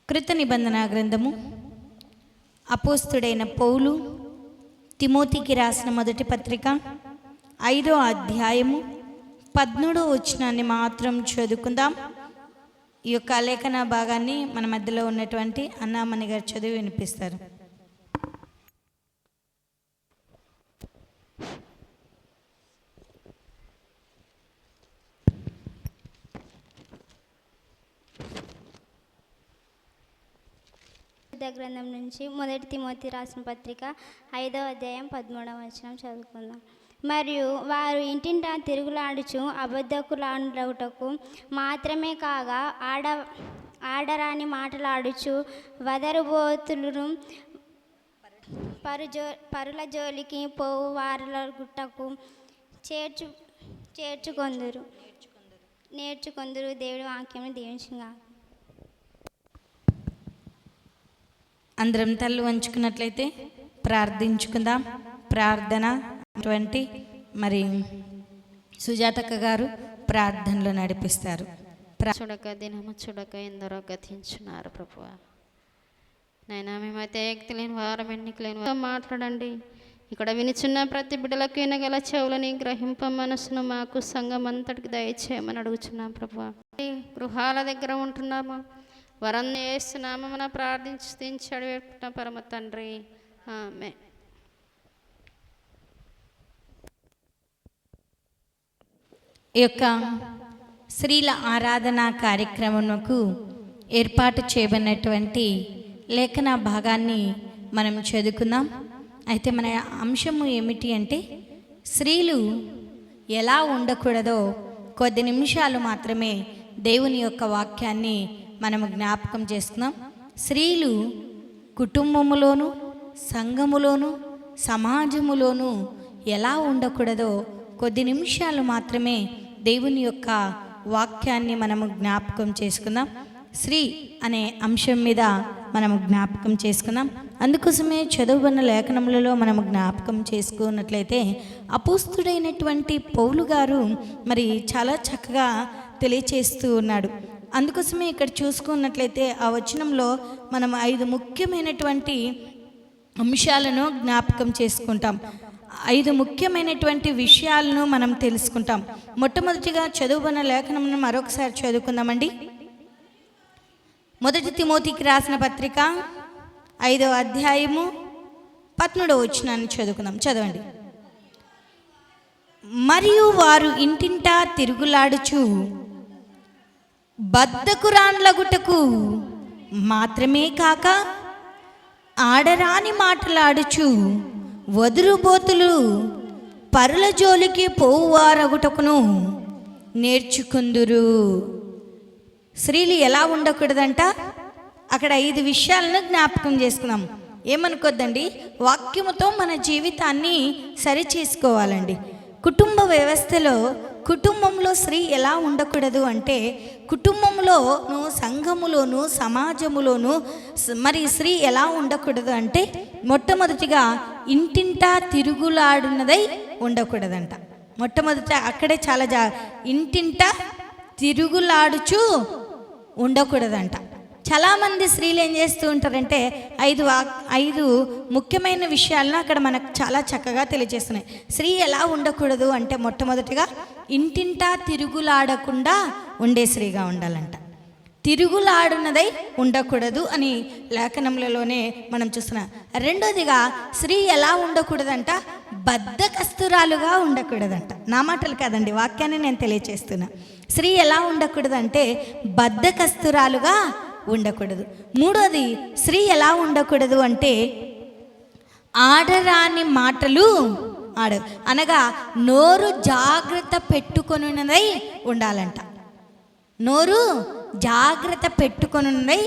కృత నిబంధన గ్రంథము అపోస్తుడైన పౌలు తిమోతికి రాసిన మొదటి పత్రిక 5వ అధ్యాయము 13వ వచనాన్ని మాత్రం చదువుకుందాం. ఈ యొక్క లేఖన భాగాన్ని మన మధ్యలో ఉన్నటువంటి అన్నామణి గారు చదివి వినిపిస్తారు. గ్రంథం నుంచి మొదటి తిమోతి రాసిన పత్రిక 5వ అధ్యాయం 13వ వచనం చదువుకుందాం. మరియు వారు ఇంటింటా తిరుగులాడుచు అబద్ధకులాడుటకు మాత్రమే కాగా ఆడరాని మాటలాడుచు వదరుబోతులను పరుల జోలికి పోవు వారుల గుట్టకు నేర్చుకొందురు. దేవుడి వాక్యం దీవించుగా. అందరం తల్లు వంచుకున్నట్లయితే ప్రార్థించుకుందాం. ప్రార్థన అటువంటి మరి సుజాతక్క గారు ప్రార్థనలు నడిపిస్తారు. చూడక దినము చూడక ఎందరో గతించున్నారు ప్రభువా. నైనా మేమైతే ఎక్కలేని వారం ఎన్నికలేని వారు మాట్లాడండి. ఇక్కడ వినిచున్న ప్రతి బిడ్డలకు వినగల చెవులని గ్రహింప మనసును మాకు సంఘం అంతటికి దయచేయమని అడుగుచున్నాం ప్రభువా. గృహాల దగ్గర ఉంటున్నాము, వరాన్ని వేస్తున్నాము, మనం ప్రార్థించి అడిగేట్టున్న పరమ తండ్రి, ఆమేన్. ఈ యొక్క స్త్రీల ఆరాధన కార్యక్రమంకు ఏర్పాటు చేయబడినటువంటి లేఖన భాగాన్ని మనం చదువుకుందాం. అయితే మన అంశము ఏమిటి అంటే స్త్రీలు ఎలా ఉండకూడదో కొద్ది నిమిషాలు మాత్రమే దేవుని యొక్క వాక్యాన్ని మనము జ్ఞాపకం చేసుకుందాం. స్త్రీలు కుటుంబములోను, సంఘములోను, సమాజములోను ఎలా ఉండకూడదో కొద్ది నిమిషాలు మాత్రమే దేవుని యొక్క వాక్యాన్ని మనము జ్ఞాపకం చేసుకుందాం. స్త్రీ అనే అంశం మీద మనము జ్ఞాపకం చేసుకుందాం. అందుకోసమే చదువుకున్న లేఖనములలో మనము జ్ఞాపకం చేసుకున్నట్లయితే అపోస్తుడైనటువంటి పౌలు గారు మరి చాలా చక్కగా తెలియచేస్తూ ఉన్నాడు. అందుకోసమే ఇక్కడ చూసుకున్నట్లయితే ఆ వచనంలో మనం 5 ముఖ్యమైనటువంటి అంశాలను జ్ఞాపకం చేసుకుంటాం. 5 ముఖ్యమైనటువంటి విషయాలను మనం తెలుసుకుంటాం. మొట్టమొదటిగా చదువుకున్న లేఖనమును మరొకసారి చదువుకుందామండి. మొదటి తిమోతికి రాసిన పత్రిక 5వ అధ్యాయము 13వ వచనాన్ని చదువుకుందాం. చదవండి. మరియు వారు ఇంటింటా తిరుగులాడుచు బద్ధకురాండ్లగుటకు మాత్రమే కాక ఆడరాని మాటలాడుచు వదురుబోతులు పరుల జోలికి పోవువారగుటకును నేర్చుకుందురు. స్త్రీలు ఎలా ఉండకూడదంట? అక్కడ 5 విషయాలను జ్ఞాపకం చేసుకుందాం. ఏమనుకోద్దండి, వాక్యముతో మన జీవితాన్ని సరి చేసుకోవాలండి. కుటుంబ వ్యవస్థలో కుటుంబంలో స్త్రీ ఎలా ఉండకూడదు అంటే కుటుంబంలోను, సంఘములోను, సమాజములోను మరి స్త్రీ ఎలా ఉండకూడదు అంటే మొట్టమొదటిగా ఇంటింటా తిరుగులాడున్నదై ఉండకూడదంట. మొట్టమొదట అక్కడే చాలా ఇంటింటా తిరుగులాడుచు ఉండకూడదంట. చాలామంది స్త్రీలు ఏం చేస్తూ ఉంటారంటే 5 ముఖ్యమైన విషయాలను అక్కడ మనకు చాలా చక్కగా తెలియజేస్తున్నాయి. స్త్రీ ఎలా ఉండకూడదు అంటే మొట్టమొదటిగా ఇంటింటా తిరుగులాడకుండా ఉండే స్త్రీగా ఉండాలంట. తిరుగులాడున్నదై ఉండకూడదు అని లేఖనములలోనే మనం చూస్తున్నాం. రెండోదిగా స్త్రీ ఎలా ఉండకూడదంట? బద్ధకస్తురాలుగా ఉండకూడదంట. నా మాటలు కాదండి, వాక్యాన్ని నేను తెలియచేస్తున్నా. స్త్రీ ఎలా ఉండకూడదంటే బద్ధకస్తురాలుగా ఉండకూడదు. మూడోది స్త్రీ ఎలా ఉండకూడదు అంటే ఆడరాని మాటలు అనగా నోరు జాగ్రత్త పెట్టుకొనున్నదై ఉండాలంట. నోరు జాగ్రత్త పెట్టుకొనున్నదై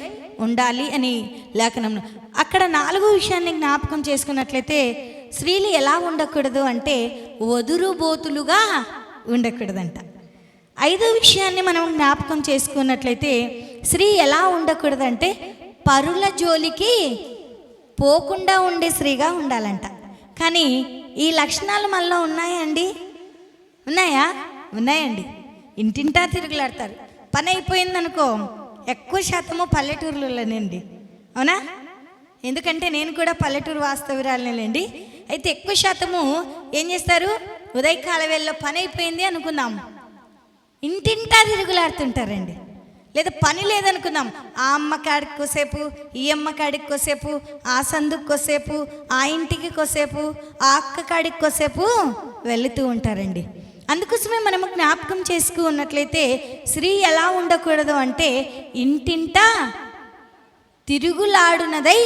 ఉండాలి అని లేఖనంలో అక్కడ 4వ విషయాన్ని జ్ఞాపకం చేసుకున్నట్లయితే స్త్రీలు ఎలా ఉండకూడదు అంటే వదురుబోతులుగా ఉండకూడదంట. 5వ విషయాన్ని మనం జ్ఞాపకం చేసుకున్నట్లయితే స్త్రీ ఎలా ఉండకూడదంటే పరుల జోలికి పోకుండా ఉండే స్త్రీగా ఉండాలంట. కానీ ఈ లక్షణాలు మనలో ఉన్నాయండి? ఉన్నాయండి. ఇంటింటా తిరుగులాడతారు. పని అయిపోయిందనుకో ఎక్కువ శాతము పల్లెటూరులోనండి, అవునా? ఎందుకంటే నేను కూడా పల్లెటూరు వాస్తవ్యురాలనేనండి. అయితే ఎక్కువ శాతము ఏం చేస్తారు, ఉదయకాల వేళలో పని అయిపోయింది అనుకుందాం, ఇంటింటా తిరుగులాడుతుంటారండి. లేదా పని లేదనుకుందాం, ఆ అమ్మ కాడికి కొసేపు, ఈ అమ్మ కాడికి కొసేపు, ఆ సందుకు కొసేపు, ఆ ఇంటికి కొసేపు, ఆ అక్క కాడికి కొసేపు వెళుతూ ఉంటారండి. అందుకోసమే మనము జ్ఞాపకం చేసుకున్నట్లయితే స్త్రీ ఎలా ఉండకూడదు అంటే ఇంటింటా తిరుగులాడునదై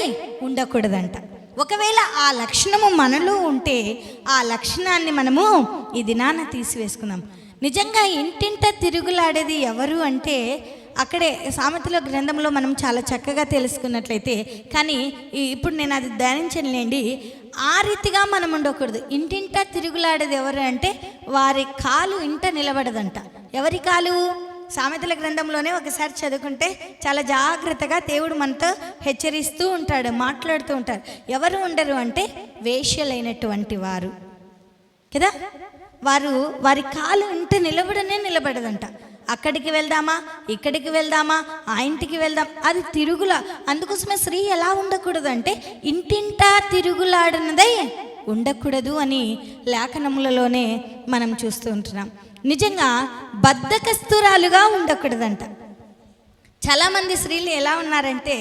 ఉండకూడదంట. ఒకవేళ ఆ లక్షణము మనలో ఉంటే ఆ లక్షణాన్ని మనము ఈ దినాన తీసివేసుకుందాం. నిజంగా ఇంటింట తిరుగులాడేది ఎవరు అంటే అక్కడే సామెతల గ్రంథంలో మనం చాలా చక్కగా తెలుసుకున్నట్లయితే, కానీ ఇప్పుడు నేను అది ధ్యానించలేండి. ఆ రీతిగా మనం ఉండకూడదు. ఇంటింట తిరుగులాడేది ఎవరు అంటే వారి కాలు ఇంట నిలబడదంట. ఎవరి కాలు? సామెతల గ్రంథంలోనే ఒకసారి చదువుకుంటే చాలా జాగ్రత్తగా దేవుడు మనతో హెచ్చరిస్తూ ఉంటాడు, మాట్లాడుతూ ఉంటాడు. ఎవరు ఉండరు అంటే వేశ్యలైనటువంటి వారు కదా, వారి కాలు ఇంట నిలబడదంట. అక్కడికి వెళ్దామా, ఇక్కడికి వెళ్దామా, ఆ ఇంటికి వెళ్దాం, అది తిరుగులా. అందుకోసమే స్త్రీ ఎలా ఉండకూడదు అంటే ఇంటింటా తిరుగులాడినదై ఉండకూడదు అని లేఖనములలోనే మనం చూస్తూ ఉంటున్నాం. నిజంగా బద్ధకస్తురాలుగా ఉండకూడదంట. చాలామంది స్త్రీలు ఎలా ఉన్నారంటే,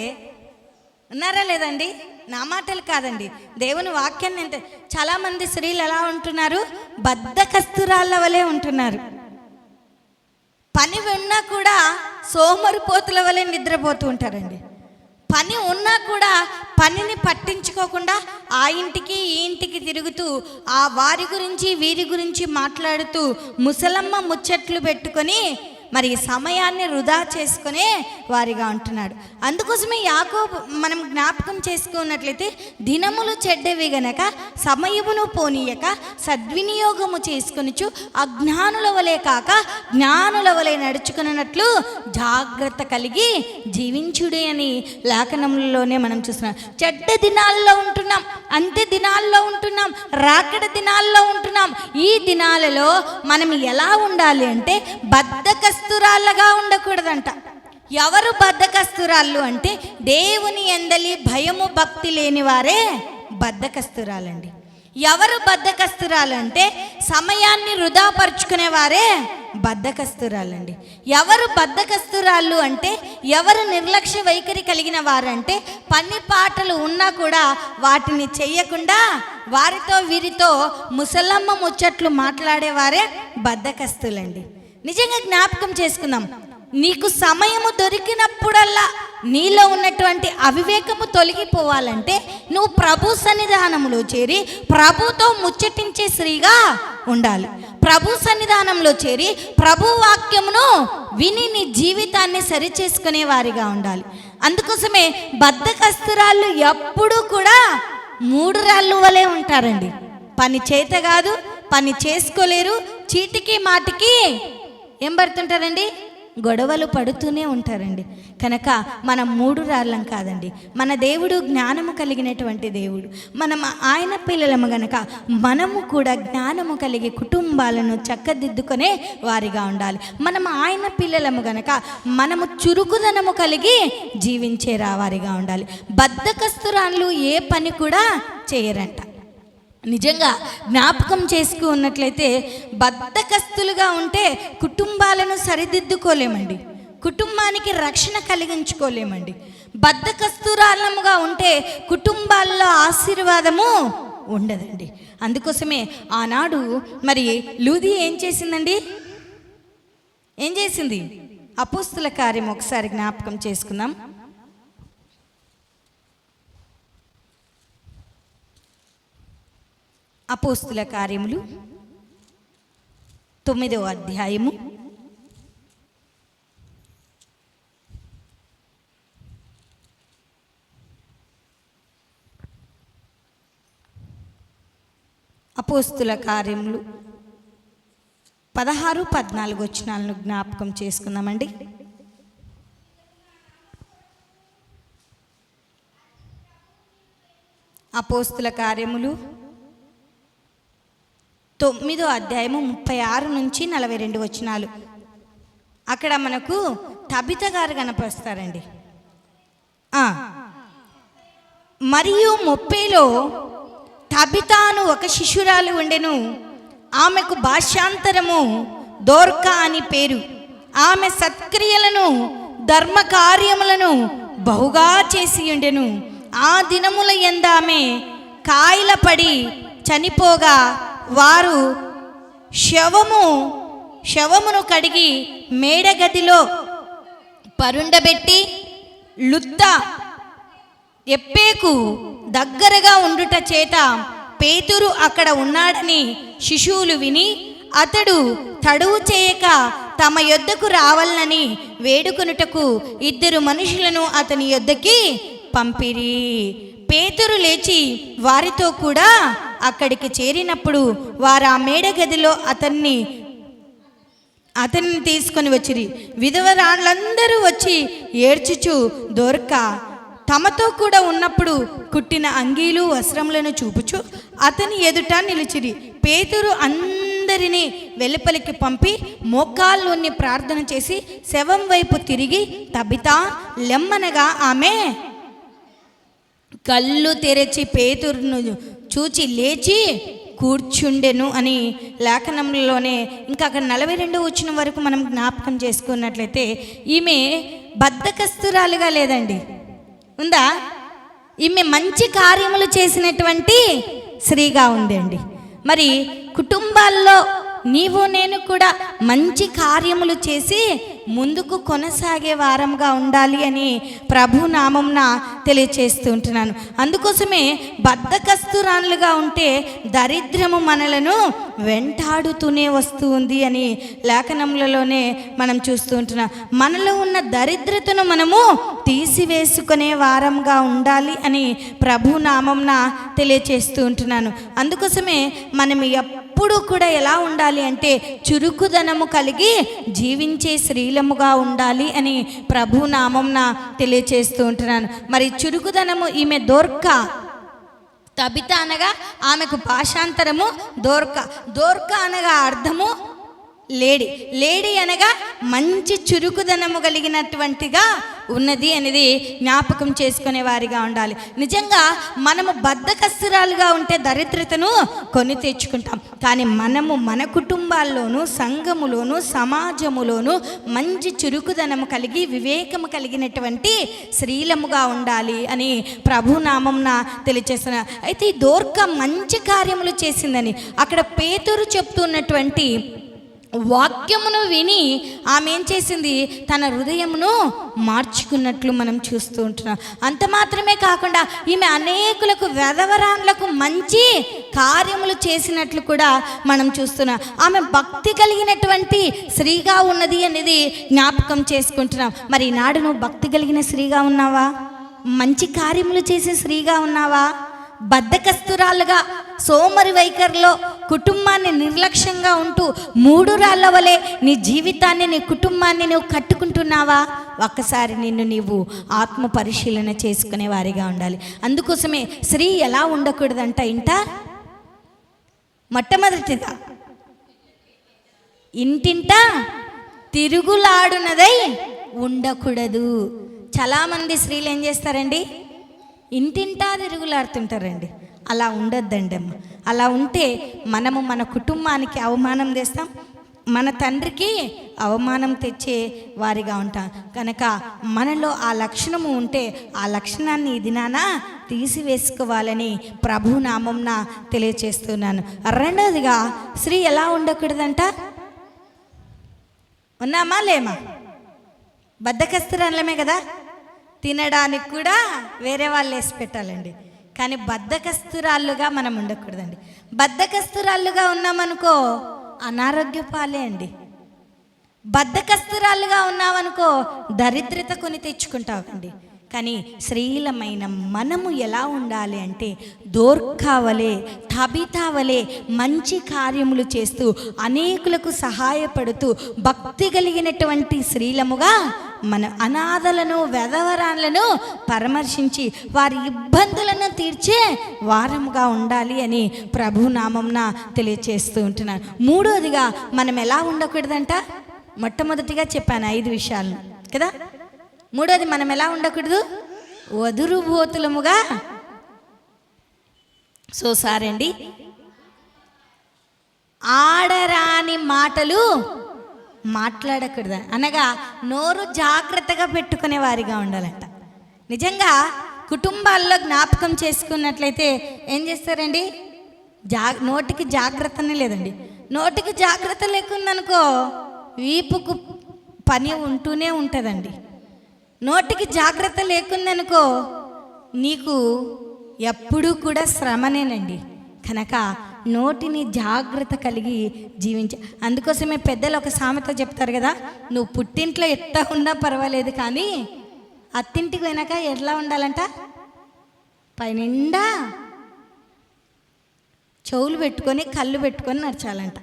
ఉన్నారా లేదండి, నా మాటలు కాదండి, దేవుని వాక్యాన్ని అంటే చాలామంది స్త్రీలు ఎలా ఉంటున్నారు, బద్ధకస్తురాళ్ళ వలె ఉంటున్నారు. పని ఉన్నా కూడా సోమరిపోతుల వలె నిద్రపోతూ ఉంటారండి. పని ఉన్నా కూడా పనిని పట్టించుకోకుండా ఆ ఇంటికి ఈ ఇంటికి తిరుగుతూ ఆ వారి గురించి వీరి గురించి మాట్లాడుతూ ముసలమ్మ ముచ్చట్లు పెట్టుకొని మరి సమయాన్ని వృధా చేసుకునే వారిగా ఉంటున్నాడు. అందుకోసమే యాకోబు మనం జ్ఞాపకం చేసుకున్నట్లయితే దినములు చెడ్డవి గనక సమయమును పోనీయక సద్వినియోగము చేసుకొనిచు అజ్ఞానుల వలె కాక జ్ఞానుల వలె నడుచుకున్నట్లు జాగ్రత్త కలిగి జీవించుడే అని లేఖనములలోనే మనం చూస్తున్నాం. చెడ్డ దినాల్లో ఉంటున్నాం, అంత్య దినాల్లో ఉంటున్నాం, రాకడ దినాల్లో ఉంటున్నాం. ఈ దినాలలో మనం ఎలా ఉండాలి అంటే బద్ధకస్తురాళ్ళగా ఉండకూడదంట. ఎవరు బద్ధకస్తురాళ్ళు అంటే దేవుని యందలి భయము భక్తి లేని వారే బద్ధకస్తురాలండి. ఎవరు బద్ధకస్తురాలు అంటే సమయాన్ని వృధా పరుచుకునే వారే బద్ధకస్తురాలండి. ఎవరు బద్ధకస్తురాళ్ళు అంటే ఎవరు నిర్లక్ష్య వైఖరి కలిగిన వారంటే పని పాటలు ఉన్నా కూడా వాటిని చెయ్యకుండా వారితో వీరితో ముసలమ్మ ముచ్చట్లు మాట్లాడేవారే బద్ధకస్తులండి. నిజంగా జ్ఞాపకం చేసుకుందాం, నీకు సమయము దొరికినప్పుడల్లా నీలో ఉన్నటువంటి అవివేకము తొలగిపోవాలంటే నువ్వు ప్రభు సన్నిధానంలో చేరి ప్రభుతో ముచ్చటించే స్త్రీగా ఉండాలి. ప్రభు సన్నిధానంలో చేరి ప్రభు వాక్యమును విని నీ జీవితాన్ని సరిచేసుకునే వారిగా ఉండాలి. అందుకోసమే బద్ధకస్తురాళ్ళు ఎప్పుడూ కూడా 3 రాళ్ళు వలె ఉంటారండి. పని చేత కాదు, పని చేసుకోలేరు, చీటికి మాటికి ఏం పడుతుంటారండి, గొడవలు పడుతూనే ఉంటారండి. కనుక మనం 3 రాళ్ళం కాదండి. మన దేవుడు జ్ఞానము కలిగినటువంటి దేవుడు. మనం ఆయన పిల్లలము గనక మనము కూడా జ్ఞానము కలిగి కుటుంబాలను చక్కదిద్దుకునే వారిగా ఉండాలి. మనం ఆయన పిల్లలము గనక మనము చురుకుదనము కలిగి జీవించే వారిగా ఉండాలి. బద్ధకస్తురాళ్ళు ఏ పని కూడా చేయరంట. నిజంగా జ్ఞాపకం చేసుకున్నట్లయితే బద్ధకస్తులుగా ఉంటే కుటుంబాలను సరిదిద్దుకోలేమండి, కుటుంబానికి రక్షణ కలిగించుకోలేమండి. బద్ధకస్తురాలముగా ఉంటే కుటుంబాల్లో ఆశీర్వాదము ఉండదండి. అందుకోసమే ఆనాడు మరి లూది ఏం చేసిందండి, ఏం చేసింది? అపోస్తుల కార్యం ఒకసారి జ్ఞాపకం చేసుకుందాం. అపోస్తుల కార్యములు 9వ అధ్యాయము 16-14 వచనాలను జ్ఞాపకం చేసుకుందామండి. అపోస్తుల కార్యములు 9వ అధ్యాయము 36 నుంచి 42 వచనాలు. అక్కడ మనకు తబిత గారు కనపరుస్తారండి. మరియు 30లో తబితాను ఒక శిశురాలు ఉండెను. ఆమెకు భాషాంతరము దోర్కా అని పేరు. ఆమె సత్క్రియలను ధర్మ కార్యములను బహుగా చేసి ఉండెను. ఆ దినముల యందు ఆమె కాయల పడి చనిపోగా వారు శవమును కడిగి మేడగదిలో పరుండబెట్టి లుద్ద ఎప్పేకు దగ్గరగా ఉండుట చేత పేతురు అక్కడ ఉన్నాడని శిశువులు విని అతడు తడువు చేయక తమ యొద్దకు రావాలని వేడుకొనుటకు 2 మనుషులను అతని యొద్దకి పంపిరి. పేతురు లేచి వారితో కూడా అక్కడికి చేరినప్పుడు వారు ఆ మేడగదిలో అతన్ని తీసుకొని వచ్చిరి. విధవరాళ్ళందరూ వచ్చి ఏడ్చుచు దోర్కా తమతో కూడా ఉన్నప్పుడు కుట్టిన అంగీలు వస్త్రములను చూపుచు అతని ఎదుట నిలిచిరి. పేతురు అందరినీ వెలుపలికి పంపి మోకాల్లోని ప్రార్థన చేసి శవం వైపు తిరిగి తబితా లెమ్మనగా ఆమె కళ్ళు తెరచి పేతురును చూచి లేచి కూర్చుండెను అని లేఖనంలోనే ఇంకా అక్కడ 42 వచ్చిన వరకు మనం జ్ఞాపకం చేసుకున్నట్లయితే ఈమె బద్ధకస్తురాలుగా లేదండి, ఉందా? ఈమె మంచి కార్యములు చేసినటువంటి స్త్రీగా ఉందండి. మరి కుటుంబాల్లో నీవు నేను కూడా మంచి కార్యములు చేసి ముందుకు కొనసాగే వారంగా ఉండాలి అని ప్రభు నామంన తెలియచేస్తూ ఉంటున్నాను. అందుకోసమే బద్ధకస్తురాలుగా ఉంటే దరిద్రము మనలను వెంటాడుతూనే వస్తూ ఉంది అని లేఖనములలోనే మనం చూస్తూ ఉంటున్నాం. మనలో ఉన్న దరిద్రతను మనము తీసివేసుకునే వారంగా ఉండాలి అని ప్రభు నామంన తెలియచేస్తూ ఉంటున్నాను. అందుకోసమే మనం ఎప్పుడు కూడా ఎలా ఉండాలి అంటే చురుకుదనము కలిగి జీవించే స్త్రీలముగా ఉండాలి అని ప్రభు నామంన తెలియచేస్తూ ఉంటున్నాను. మరి చురుకుదనము ఈమె దోర్కా, తబిత అనగా ఆమెకు భాషాంతరము దోర్కా అనగా అర్థము లేడీ అనగా మంచి చురుకుదనము కలిగినటువంటిగా ఉన్నది అనేది జ్ఞాపకం చేసుకునే వారిగా ఉండాలి. నిజంగా మనము బద్ధకస్తురాలుగా ఉంటే దరిద్రతను కొని తెచ్చుకుంటాం. కానీ మనము మన కుటుంబాల్లోనూ సంఘములోనూ సమాజములోనూ మంచి చురుకుదనము కలిగి వివేకము కలిగినటువంటి స్త్రీలముగా ఉండాలి అని ప్రభునామంన తెలియజేస్తున్నా. అయితే ఈ దోర్కా మంచి కార్యములు చేసిందని అక్కడ పేతురు చెప్తున్నటువంటి వాక్యమును విని ఆమె ఏం చేసింది, తన హృదయమును మార్చుకున్నట్లు మనం చూస్తూ ఉంటున్నాం. అంత మాత్రమే కాకుండా ఈమె అనేకులకు వెధవరాన్లకు మంచి కార్యములు చేసినట్లు కూడా మనం చూస్తున్నాం. ఆమె భక్తి కలిగినటువంటి స్త్రీగా ఉన్నది అనేది జ్ఞాపకం చేసుకుంటున్నాం. మరి ఈనాడు నువ్వు భక్తి కలిగిన స్త్రీగా ఉన్నావా? మంచి కార్యములు చేసే స్త్రీగా ఉన్నావా? బద్ధకస్తురాలుగా సోమరి వైఖరిలో కుటుంబాన్ని నిర్లక్ష్యంగా ఉంటూ 3 రాళ్ల వలె నీ జీవితాన్ని నీ కుటుంబాన్ని నువ్వు కట్టుకుంటున్నావా? ఒక్కసారి నిన్ను నీవు ఆత్మ పరిశీలన చేసుకునే వారిగా ఉండాలి. అందుకోసమే స్త్రీ ఎలా ఉండకూడదంట మొట్టమొదటిగా ఇంటింట తిరుగులాడునదై ఉండకూడదు. చాలామంది స్త్రీలు ఏం చేస్తారండి, ఇంటింటా తిరుగులాడుతుంటారండి. అలా ఉండొద్దండి అమ్మ. అలా ఉంటే మనము మన కుటుంబానికి అవమానం తెస్తాం, మన తండ్రికి అవమానం తెచ్చే వారిగా ఉంటాం. కనుక మనలో ఆ లక్షణము ఉంటే ఆ లక్షణాన్ని ఈ దినాన తీసివేసుకోవాలని ప్రభు నామంన తెలియచేస్తున్నాను. రెండవదిగా స్త్రీ ఎలా ఉండకూడదంట, ఉన్నామా లేమా? బద్ధకస్తురాలమే కదా, తినడానికి కూడా వేరే వాళ్ళు వేసి పెట్టాలండి. కానీ బద్ధకస్తురాళ్ళుగా మనం ఉండకూడదండి. బద్ధకస్తురాళ్ళుగా ఉన్నామనుకో అనారోగ్య పాలే అండి. బద్ధకస్తురాళ్ళుగా ఉన్నామనుకో దరిద్రత కొని తెచ్చుకుంటామండి. కానీ స్త్రీలమైన మనము ఎలా ఉండాలి అంటే దోర్కా వలె, తబితా వలె మంచి కార్యములు చేస్తూ అనేకులకు సహాయపడుతూ భక్తి కలిగినటువంటి స్త్రీలముగా మన అనాథలను వెధవరాలను పరామర్శించి వారి ఇబ్బందులను తీర్చే వారముగా ఉండాలి అని ప్రభు నామంన తెలియచేస్తూ ఉంటున్నాను. మూడోదిగా మనం ఎలా ఉండకూడదంట, మొట్టమొదటిగా చెప్పాను 5 విషయాలను. కదా. మూడోది, మనం ఎలా ఉండకూడదు? వదురుబోతులముగా. సో సారీ అండి, ఆడరాని మాటలు మాట్లాడకూడదు అనగా నోరు జాగ్రత్తగా పెట్టుకునే వారిగా ఉండాలంట. నిజంగా కుటుంబాల్లో జ్ఞాపకం చేసుకున్నట్లయితే ఏం చేస్తారండి? నోటికి జాగ్రత్తనే లేదండి. నోటికి జాగ్రత్త లేకుందనుకో వీపుకు పని ఉంటూనే ఉంటుందండి. నోటికి జాగ్రత్త లేకుందనుకో నీకు ఎప్పుడూ కూడా శ్రమనేనండి. కనుక నోటిని జాగ్రత్త కలిగి జీవించ. అందుకోసమే పెద్దలు ఒక సామెత చెప్తారు కదా, నువ్వు పుట్టింట్లో ఎట్లా ఉన్నా పర్వాలేదు, కానీ అత్తింటికి పోయినాక ఎట్లా ఉండాలంట? పైనిండా చెవులు పెట్టుకొని కళ్ళు పెట్టుకొని నడచాలంట.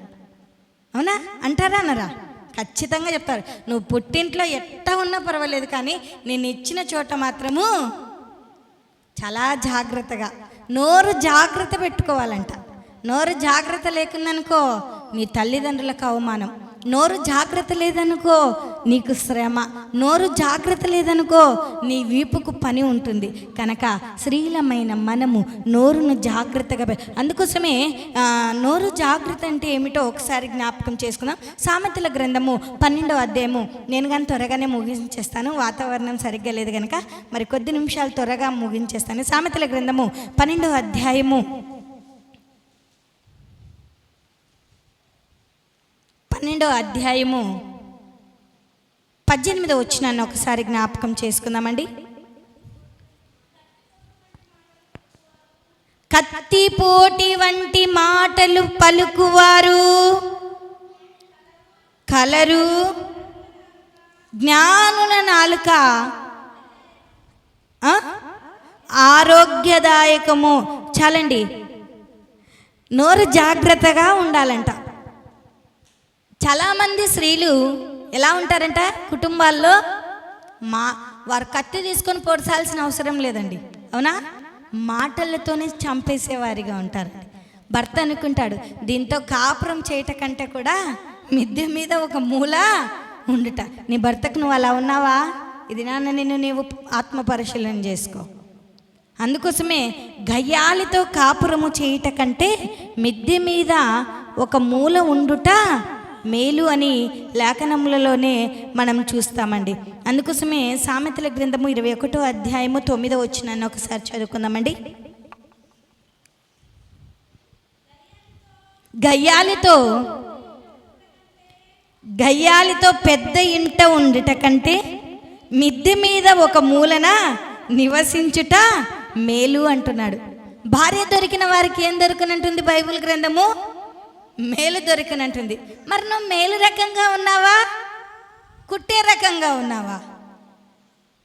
అవునా? అంటారా అనరా? ఖచ్చితంగా చెప్తారు. నువ్వు పుట్టింట్లో ఎట్లా ఉన్నా పర్వాలేదు, కానీ నేను ఇచ్చిన చోట మాత్రము చాలా జాగ్రత్తగా నోరు జాగ్రత్త పెట్టుకోవాలంట. నోరు జాగ్రత్త లేకుందనుకో నీ తల్లిదండ్రులకు అవమానం. నోరు జాగ్రత్త లేదనుకో నీకు శ్రమ. నోరు జాగ్రత్త లేదనుకో నీ వీపుకు పని ఉంటుంది. కనుక స్త్రీలమైన మనము నోరును జాగ్రత్తగా అందుకోసమే నోరు జాగ్రత్త అంటే ఏమిటో ఒకసారి జ్ఞాపకం చేసుకుందాం. సామెతల గ్రంథము 12వ అధ్యాయము. నేను కానీ త్వరగానే ముగించేస్తాను, వాతావరణం సరిగ్గా లేదు కనుక మరి కొద్ది నిమిషాలు త్వరగా ముగించేస్తాను. సామెతల గ్రంథము 12వ అధ్యాయము 12వ అధ్యాయము 18వ వచనాన్ని ఒకసారి జ్ఞాపకం చేసుకుందామండి. కత్తిపోటి వంటి మాటలు పలుకువారు కలరు, జ్ఞానుల నాలుక ఆరోగ్యదాయకము. చాలండి, నోరు జాగ్రత్తగా ఉండాలంట. చాలామంది స్త్రీలు ఎలా ఉంటారంట కుటుంబాల్లో, వారు కత్తి తీసుకొని పొడసాల్సిన అవసరం లేదండి. అవునా? మాటలతోనే చంపేసేవారిగా ఉంటారు. భర్త అనుకుంటాడు దీంతో కాపురం చేయట కంటే కూడా మిద్దె మీద ఒక మూల ఉండుట. నీ భర్తకు నువ్వు అలా ఉన్నావా? ఇది నాన్న నిన్ను నీవు ఆత్మ పరిశీలన చేసుకో. అందుకోసమే గయ్యాలితో కాపురము చేయట కంటే మిద్దె మీద ఒక మూల ఉండుట మేలు అని లేఖనములలోనే మనం చూస్తామండి. అందుకోసమే సామెతల గ్రంథము 21వ అధ్యాయము 9వ వచనాన్ని ఒకసారి చదువుకుందామండి. గయ్యాలితో పెద్ద ఇంట ఉండుట కంటే మిద్దె మీద ఒక మూలన నివసించుట మేలు అంటున్నాడు. భార్య దొరికిన వారికి ఏం దొరికినట్టుంది బైబిల్ గ్రంథము? మేలు దొరికినట్టుంది. మరి నువ్వు మేలు రకంగా ఉన్నావా, కుట్టే రకంగా ఉన్నావా?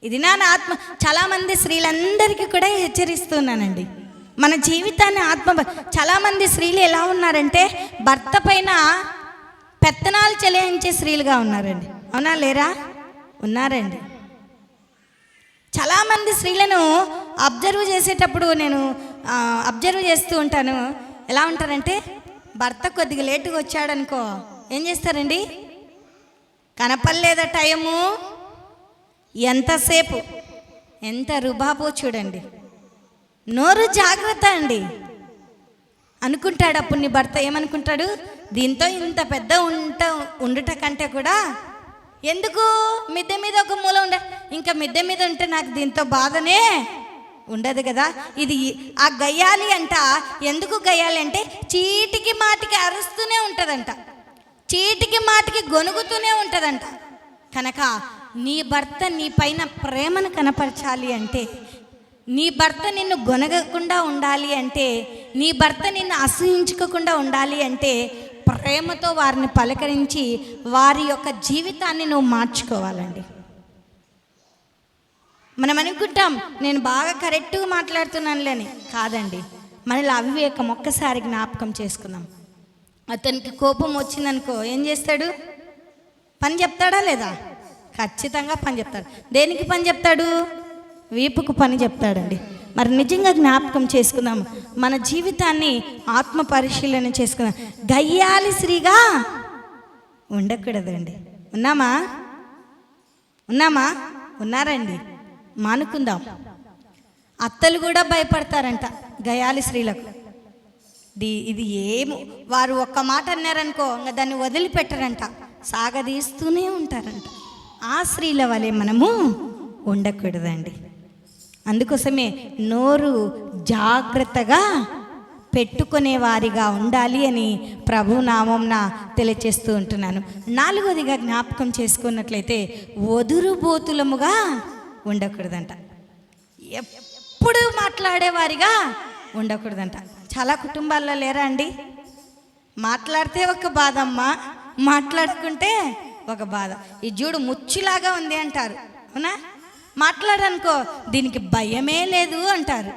ఇది నా ఆత్మ. చాలామంది స్త్రీలందరికీ కూడా హెచ్చరిస్తున్నానండి, మన జీవితాన్ని చాలామంది స్త్రీలు ఎలా ఉన్నారంటే భర్త పైన పెత్తనాలు చెలాయించే స్త్రీలుగా ఉన్నారండి. అవునా లేరా? ఉన్నారండి. చాలామంది స్త్రీలను అబ్జర్వ్ చేసేటప్పుడు నేను అబ్జర్వ్ చేస్తూ ఉంటాను. ఎలా ఉంటారంటే భర్త కొద్దిగా లేటుగా వచ్చాడనుకో ఏం చేస్తారండి? కనపడలేదా టైము? ఎంతసేపు, ఎంత రుబాబో చూడండి. నోరు జాగ్రత్త అండి అనుకుంటాడు. అప్పుడు నీ భర్త ఏమనుకుంటాడు? దీంతో ఇంత పెద్ద ఉండుట కంటే కూడా ఎందుకు మిద్దె మీద ఒక మూల ఇంకా మిద్దె మీద ఉంటే నాకు దీంతో బాధనే ఉండదు కదా. ఇది ఆ గయ్యాలి అంట. ఎందుకు గయ్యాలి అంటే చీటికి మాటికి అరుస్తూనే ఉంటుందంట, చీటికి మాటికి గొనుగుతూనే ఉంటుందంట. కనుక నీ భర్త నీ పైన ప్రేమను కనపరచాలి అంటే, నీ భర్త నిన్ను గొనగకుండా ఉండాలి అంటే, నీ భర్త నిన్ను అసహించుకోకుండా ఉండాలి అంటే ప్రేమతో వారిని పలకరించి వారి యొక్క జీవితాన్ని నువ్వు మార్చుకోవాలండి. మనం అనుకుంటాం నేను బాగా కరెక్ట్గా మాట్లాడుతున్నానులేని. కాదండి, మనలో అవివేకం ఒక్కసారి జ్ఞాపకం చేసుకుందాం. అతనికి కోపం వచ్చిందనుకో ఏం చేస్తాడు? పని చెప్తాడా లేదా? ఖచ్చితంగా పని చెప్తాడు. దేనికి పని చెప్తాడు? వీపుకు పని చెప్తాడండి. మరి నిజంగా జ్ఞాపకం చేసుకుందాం, మన జీవితాన్ని ఆత్మ పరిశీలన చేసుకుందాం. గయ్యాలి స్త్రీగా ఉండకూడదండి. ఉన్నామా? ఉన్నామా? ఉన్నారండి. మానుకుందాం. అత్తలు కూడా భయపడతారంట గయాలి స్త్రీలకు. ఇది ఏమో వారు ఒక్క మాట అన్నారనుకో ఇంకా దాన్ని వదిలిపెట్టరంట, సాగదీస్తూనే ఉంటారంట. ఆ స్త్రీల వలె మనము ఉండకూడదండి. అందుకోసమే నోరు జాగ్రత్తగా పెట్టుకునే వారిగా ఉండాలి అని ప్రభు నామంన తెలియచేస్తూ ఉంటున్నాను. 4వదిగా జ్ఞాపకం చేసుకున్నట్లయితే వదురుబోతులముగా ఉండకూడదంట. ఎప్పుడు మాట్లాడేవారిగా ఉండకూడదంట. చాలా కుటుంబాల్లో లేరా అండి? మాట్లాడితే ఒక బాధ అమ్మా, మాట్లాడుకుంటే ఒక బాధ. ఈ జూడు ముచ్చిలాగా ఉంది అంటారు, అవునా? మాట్లాడనుకో దీనికి భయమే లేదు అంటారు.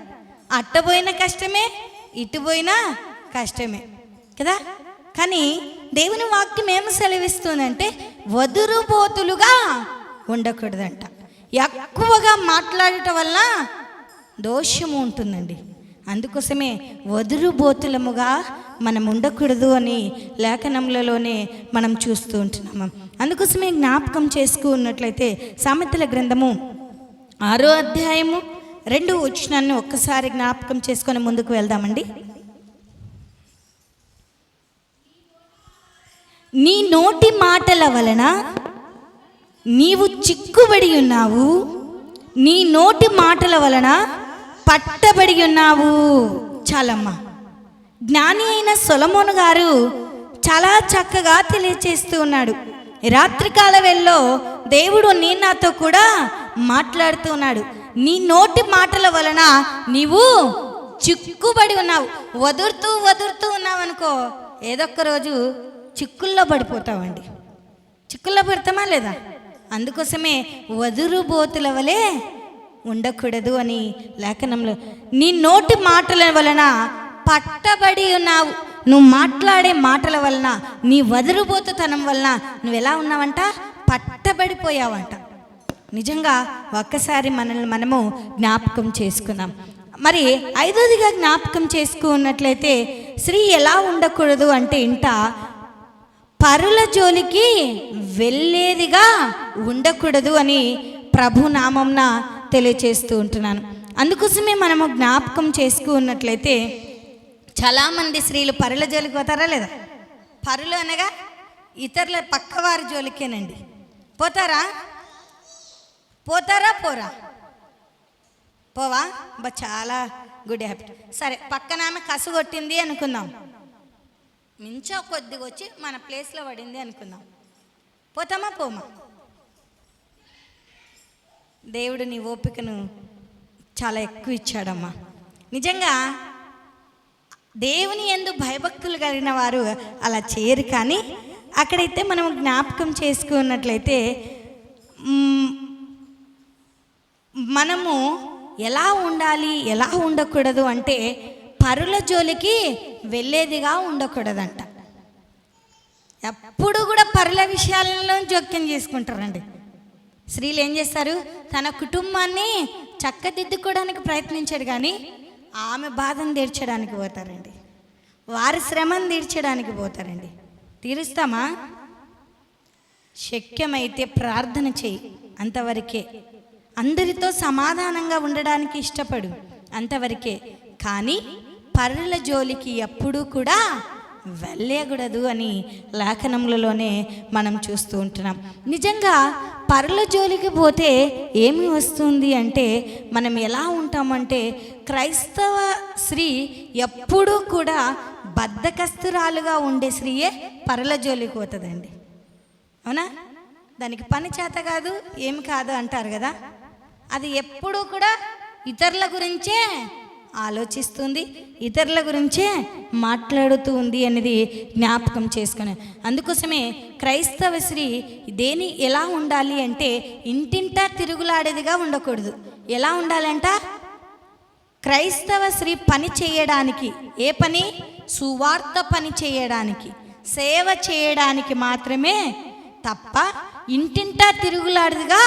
అట్టపోయిన కష్టమే, ఇటు పోయినా కష్టమే కదా. కానీ దేవుని వాక్యం ఏమి సెలవిస్తుందంటే వదురుబోతులుగా ఉండకూడదంట. ఎక్కువగా మాట్లాడటం వల్ల దోషము ఉంటుందండి. అందుకోసమే వదురుబోతులముగా మనం ఉండకూడదు అని లేఖనములలోనే మనం చూస్తూ ఉంటున్నాము. అందుకోసమే జ్ఞాపకం చేసుకున్నట్లయితే సామెతల గ్రంథము 6వ అధ్యాయము 2వ వచనాన్ని ఒక్కసారి జ్ఞాపకం చేసుకొని ముందుకు వెళ్దామండి. నీ నోటి మాటల వలన నీవు చిక్కుబడి ఉన్నావు, నీ నోటి మాటల వలన పట్టబడి ఉన్నావు. చాలమ్మా. జ్ఞాని అయిన సొలొమోను గారు చాలా చక్కగా తెలియచేస్తూ ఉన్నాడు. రాత్రికాల వేళలో దేవుడు నాతో కూడా మాట్లాడుతూ ఉన్నాడు. నీ నోటి మాటల వలన నీవు చిక్కుబడి ఉన్నావు. వదురుతూ ఉన్నావు అనుకో, ఏదొక్క రోజు చిక్కుల్లో పడిపోతావండి. చిక్కుల్లో పడతామా లేదా? అందుకోసమే వదురుబోతుల వలె ఉండకూడదు అని లేఖనంలో. నీ నోటి మాటల వలన పట్టబడి ఉన్నావు. నువ్వు మాట్లాడే మాటల వలన, నీ వదురుబోతుతనం వలన నువ్వు ఎలా ఉన్నావంట? పట్టబడిపోయావంట. నిజంగా ఒక్కసారి మనల్ని మనము జ్ఞాపకం చేసుకున్నాం. మరి 5వదిగా జ్ఞాపకం చేసుకున్నట్లయితే స్త్రీ ఎలా ఉండకూడదు అంటే ఇంట పరుల జోలికి వెళ్ళేదిగా ఉండకూడదు అని ప్రభు నామంన తెలియచేస్తూ ఉంటున్నాను. అందుకోసమే మనము జ్ఞాపకం చేసుకున్నట్లయితే చాలామంది స్త్రీలు పరుల జోలికి పోతారా లేదా? పరులు అనగా ఇతరుల పక్కవారి జోలికేనండి. పోతారా? పోరా? పోవా? చాలా గుడ్ హ్యాబిట్. సరే, పక్కన ఆమె కసు కొట్టింది అనుకుందాం, మించో కొద్దిగా వచ్చి మన ప్లేస్లో పడింది అనుకుందాం. పోతామా? పోమా? దేవుడు నీ ఓపికను చాలా ఎక్కువ ఇచ్చాడమ్మా. నిజంగా దేవుని యందు భయభక్తులు కలిగిన వారు అలా చేయరు. కానీ అక్కడైతే మనం జ్ఞాపకం చేసుకున్నట్లయితే మనము ఎలా ఉండాలి, ఎలా ఉండకూడదు అంటే పరుల జోలికి వెళ్ళేదిగా ఉండకూడదంట. ఎప్పుడు కూడా పరుల విషయాలలో జోక్యం చేసుకుంటారండి. స్త్రీలు ఏం చేస్తారు? తన కుటుంబాన్ని చక్కదిద్దుకోవడానికి ప్రయత్నించాడు, కానీ ఆమె బాధను తీర్చడానికి పోతారండి, వారి శ్రమను తీర్చడానికి పోతారండి. తీరుస్తామా? శక్యమైతే ప్రార్థన చేయి, అంతవరకే. అందరితో సమాధానంగా ఉండడానికి ఇష్టపడు, అంతవరకే. కానీ పరుల జోలికి ఎప్పుడూ కూడా వెళ్ళకూడదు అని లేఖనములలోనే మనం చూస్తూ ఉంటున్నాం. నిజంగా పరుల జోలికి పోతే ఏమి వస్తుంది అంటే మనం ఎలా ఉంటామంటే క్రైస్తవ స్త్రీ ఎప్పుడూ కూడా బద్ధకస్తురాలుగా ఉండే స్త్రీయే పరుల జోలికి పోతుందండి. అవునా? దానికి పని చేత కాదు, ఏమి కాదు అంటారు కదా. అది ఎప్పుడూ కూడా ఇతరుల గురించే ఆలోచిస్తుంది, ఇతరుల గురించే మాట్లాడుతూ ఉంది అనేది జ్ఞాపకం చేసుకుని. అందుకోసమే క్రైస్తవ స్త్రీ ఎలా ఉండాలి అంటే ఇంటింటా తిరుగులాడేదిగా ఉండకూడదు. ఎలా ఉండాలంట? క్రైస్తవ స్త్రీ పని చేయడానికి, ఏ పని? సువార్త పని చేయడానికి, సేవ చేయడానికి మాత్రమే తప్ప ఇంటింటా తిరుగులాడేదిగా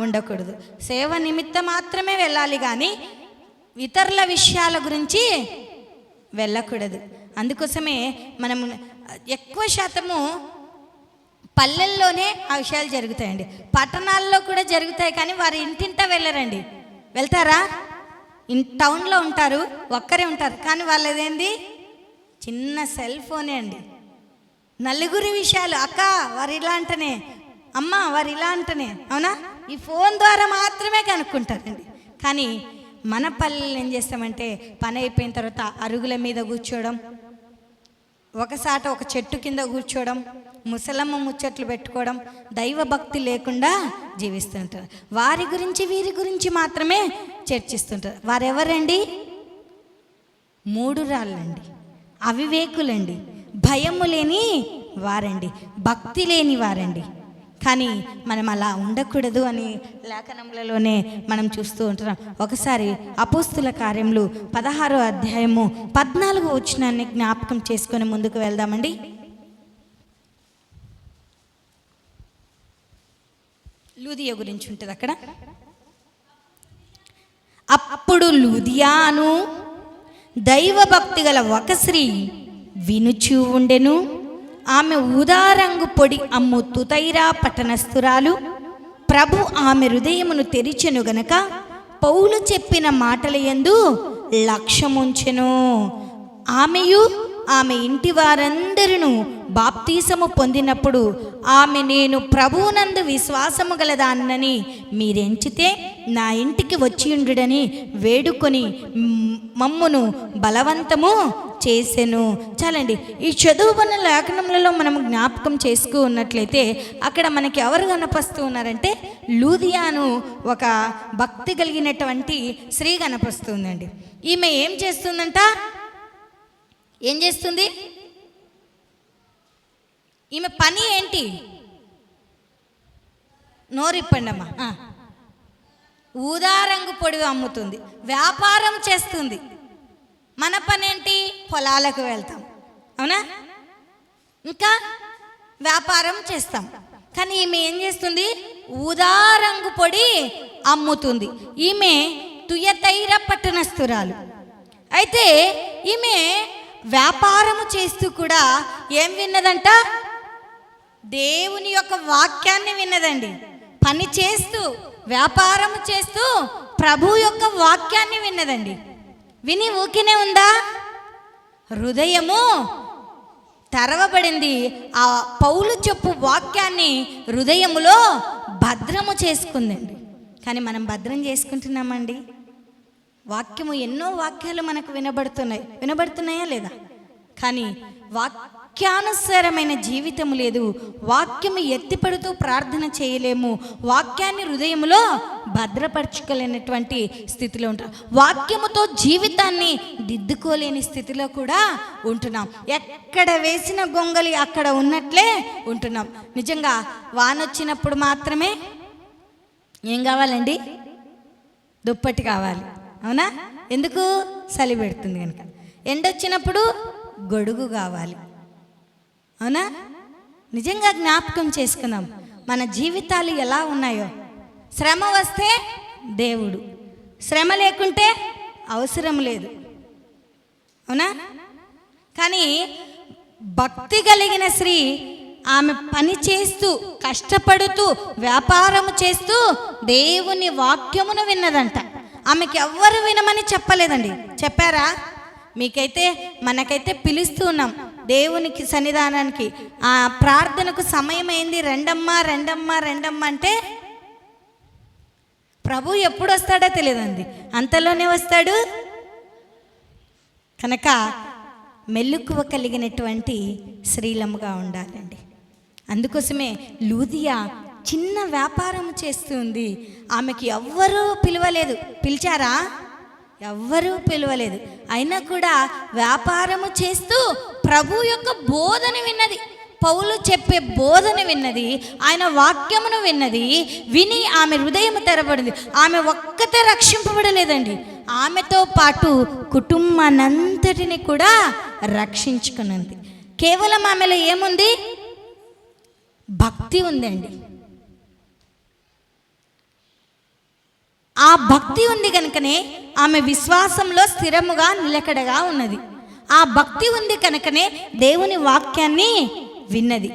ఉండకూడదు. సేవ నిమిత్తం మాత్రమే వెళ్ళాలి, కానీ ఇతరుల విషయాల గురించి వెళ్ళకూడదు. అందుకోసమే మనము ఎక్కువ శాతము పల్లెల్లోనే ఆ విషయాలు జరుగుతాయండి. పట్టణాల్లో కూడా జరుగుతాయి, కానీ వారు ఇంటింటా వెళ్ళరండి. వెళ్తారా? టౌన్లో ఉంటారు, ఒక్కరే ఉంటారు, కానీ వాళ్ళదేంది చిన్న సెల్ ఫోనే అండి. నలుగురి విషయాలు, అక్క వారు ఇలా అంటనే, అమ్మ వారు ఇలా అంటనే, అవునా, ఈ ఫోన్ ద్వారా మాత్రమే కనుక్కుంటారండి. కానీ మన పల్లెలు ఏం చేస్తామంటే పని అయిపోయిన తర్వాత అరుగుల మీద కూర్చోవడం, ఒకసాట ఒక చెట్టు కింద కూర్చోవడం, ముసలమ్మ ముచ్చట్లు పెట్టుకోవడం, దైవభక్తి లేకుండా జీవిస్తుంటారు. వారి గురించి వీరి గురించి మాత్రమే చర్చిస్తుంటారు. వారెవరండి? మూఢురాళ్ళండి, అవివేకులండి, భయము లేని వారండి, భక్తి లేని వారండి. కానీ మనం అలా ఉండకూడదు అని లేఖనములలోనే మనం చూస్తూ ఉంటున్నాం. ఒకసారి అపోస్తుల కార్యములు 16వ అధ్యాయము 14వ వచనాన్ని జ్ఞాపకం చేసుకొని ముందుకు వెళ్దామండి. లూదియా గురించి ఉంటుంది అక్కడ. అప్పుడు లూదియాను దైవభక్తి గల ఒక స్త్రీ వినుచూ ఉండెను. ఆమె ఊదారంగు పొడి అమ్ము తుతైరా పట్టణస్థురాలు. ప్రభు ఆమె హృదయమును తెరిచెను గనక పౌలు చెప్పిన మాటల యందు లక్ష్యముంచెను. ఆమెయు ఆమె ఇంటి వారందరూ బాప్తీసము పొందినప్పుడు ఆమె, నేను ప్రభువునందు విశ్వాసము గలదాన్నని మీరెంచితే నా ఇంటికి వచ్చి ఉండుడని వేడుకొని మమ్మును బలవంతము చేసెను. చాలండి, ఈ చదువుకున్న లేఖనములలో మనం జ్ఞాపకం చేసుకు ఉన్నట్లయితే అక్కడ మనకి ఎవరు కనపస్తూ ఉన్నారంటే లూదియాను ఒక భక్తి కలిగినటువంటి స్త్రీ కనపస్తుందండి. ఈమె ఏం చేస్తుందంట? ఏం చేస్తుంది? ఈమె పని ఏంటి? నోరిప్పండమ్మా. ఊదారంగు పొడి అమ్ముతుంది, వ్యాపారం చేస్తుంది. మన పని ఏంటి? పొలాలకు వెళ్తాం, అవునా, ఇంకా వ్యాపారం చేస్తాం. కానీ ఈమె ఏం చేస్తుంది? ఊదారంగు పొడి అమ్ముతుంది. ఈమె తుయతైర పట్టణస్థురాలు. అయితే ఈమె వ్యాపారము చేస్తూ కూడా ఏం విన్నదంట? దేవుని యొక్క వాక్యాన్ని విన్నదండి. పని చేస్తూ వ్యాపారము చేస్తూ ప్రభు యొక్క వాక్యాన్ని విన్నదండి. విని ఊకినే ఉందా? హృదయము తెరవబడింది. ఆ పౌలు చెప్పు వాక్యాన్ని హృదయములో భద్రము చేసుకుందండి. కానీ మనం భద్రం చేసుకుంటున్నామండి? వాక్యము, ఎన్నో వాక్యాలు మనకు వినబడుతున్నాయా లేదా? కానీ వాక్యానుసారమైన జీవితం లేదు. వాక్యము ఎత్తిపడుతూ ప్రార్థన చేయలేము. వాక్యాన్ని హృదయంలో భద్రపరచుకోలేనటువంటి స్థితిలో ఉంటాం. వాక్యముతో జీవితాన్ని దిద్దుకోలేని స్థితిలో కూడా ఉంటున్నాం. ఎక్కడ వేసిన గొంగలి అక్కడ ఉన్నట్లే ఉంటున్నాం. నిజంగా వానొచ్చినప్పుడు మాత్రమే ఏం కావాలండి? దుప్పటి కావాలి, అవునా? ఎందుకు? చలి పెడుతుంది కనుక. ఎండొచ్చినప్పుడు గొడుగు కావాలి, అవునా? నిజంగా జ్ఞాపకం చేసుకుందాం మన జీవితాలు ఎలా ఉన్నాయో. శ్రమ వస్తే దేవుడు, శ్రమ లేకుంటే అవసరం లేదు, అవునా? కానీ భక్తి కలిగిన స్త్రీ ఆమె పని చేస్తూ కష్టపడుతూ వ్యాపారము చేస్తూ దేవుని వాక్యమును విన్నదంట. ఆమెకి ఎవ్వరు వినమని చెప్పలేదండి. చెప్పారా? మీకైతే మనకైతే పిలుస్తూ ఉన్నాం దేవునికి సన్నిధానానికి, ఆ ప్రార్థనకు సమయం అయింది, రెండమ్మా రెండమ్మా రెండమ్మా అంటే ప్రభు ఎప్పుడు వస్తాడో తెలియదండి, అంతలోనే వస్తాడు. కనుక మెలకువ కలిగినటువంటి స్త్రీలముగా ఉండాలండి. అందుకోసమే లూదియా చిన్న వ్యాపారం చేస్తుంది. ఆమెకి ఎవ్వరూ పిలవలేదు. పిలిచారా? ఎవ్వరూ పిలవలేదు. అయినా కూడా వ్యాపారము చేస్తూ ప్రభు యొక్క బోధన విన్నది. పౌలు చెప్పే బోధన విన్నది, ఆయన వాక్యమును విన్నది. విని ఆమె హృదయం తెరబడింది. ఆమె ఒక్కతే రక్షింపబడలేదండి, ఆమెతో పాటు కుటుంబానంతటిని కూడా రక్షించుకున్నది. కేవలం ఆమెలో ఏముంది? భక్తి ఉందండి. ఆ భక్తి ఉంది కనుకనే ఆమె విశ్వాసంలో స్థిరముగా నిలకడగా ఉన్నది. ఆ భక్తి ఉంది కనుకనే దేవుని వాక్యాన్ని విన్నది.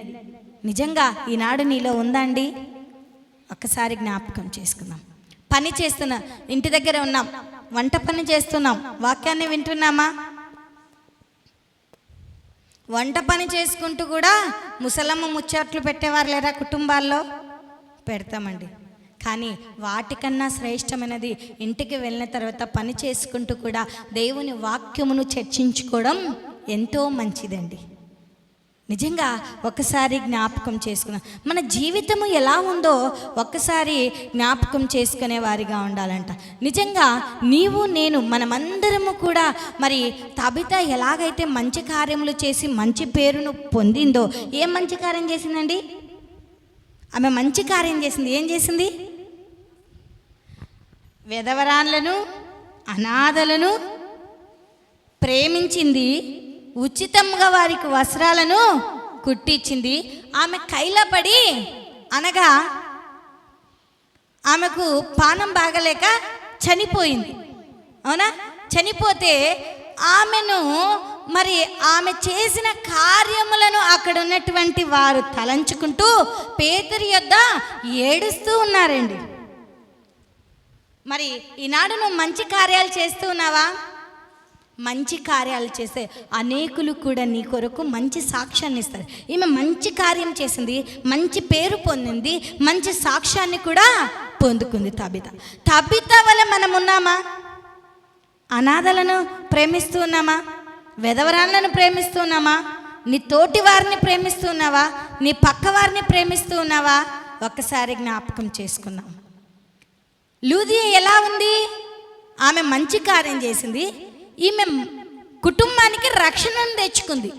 నిజంగా ఈనాడు నీలో ఉందా అండి? ఒక్కసారి జ్ఞాపకం చేసుకుందాం. పని చేస్తున్నాం, ఇంటి దగ్గర ఉన్నాం, వంట పని చేస్తున్నాం, వాక్యాన్ని వింటున్నామా? వంట పని చేసుకుంటూ కూడా ముసలమ్మ ముచ్చట్లు పెట్టేవారు లేరా కుటుంబాల్లో? పెడతామండి. కానీ వాటికన్నా శ్రేష్టమైనది ఇంటికి వెళ్ళిన తర్వాత పని చేసుకుంటూ కూడా దేవుని వాక్యమును చర్చించుకోవడం ఎంతో మంచిదండి. నిజంగా ఒక్కసారి జ్ఞాపకం చేసుకున్నాం. మన జీవితము ఎలా ఉందో ఒక్కసారి జ్ఞాపకం చేసుకునే వారిగా ఉండాలంట. నిజంగా నీవు నేను మనమందరము కూడా మరి తబిత ఎలాగైతే మంచి కార్యములు చేసి మంచి పేరును పొందిందో, ఏం మంచి కార్యం చేసిందండి? ఆమె మంచి కార్యం చేసింది. ఏం చేసింది? విధవరాళ్ళను, అనాథలను ప్రేమించింది, ఉచితంగా వారికి వస్త్రాలను కుట్టించింది. ఆమె కైలపడి, అనగా ఆమెకు పానం బాగలేక చనిపోయింది. అవునా? చనిపోతే ఆమెను మరి ఆమె చేసిన కార్యములను అక్కడ ఉన్నటువంటి వారు తలంచుకుంటూ పేతురు యొద్ద ఏడుస్తూ ఉన్నారండి. మరి ఈనాడు నువ్వు మంచి కార్యాలు చేస్తూ ఉన్నావా? మంచి కార్యాలు చేస్తే అనేకులు కూడా నీ కొరకు మంచి సాక్ష్యాన్ని ఇస్తారు. ఈమె మంచి కార్యం చేసింది, మంచి పేరు పొందింది, మంచి సాక్ష్యాన్ని కూడా పొందుకుంది తబిత వల్ల మనం ఉన్నామా? అనాథలను ప్రేమిస్తూ ఉన్నామా? విధవరాళ్ళను ప్రేమిస్తూ ఉన్నామా? నీ తోటి వారిని ప్రేమిస్తూ ఉన్నావా? నీ పక్క వారిని ప్రేమిస్తూ ఉన్నావా? ఒక్కసారి జ్ఞాపకం చేసుకుందాం. లూదియ ఎలా ఉంది? ఆమె మంచి కార్యం చేసింది, ఈమె కుటుంబానికి రక్షణను తెచ్చుకుంది.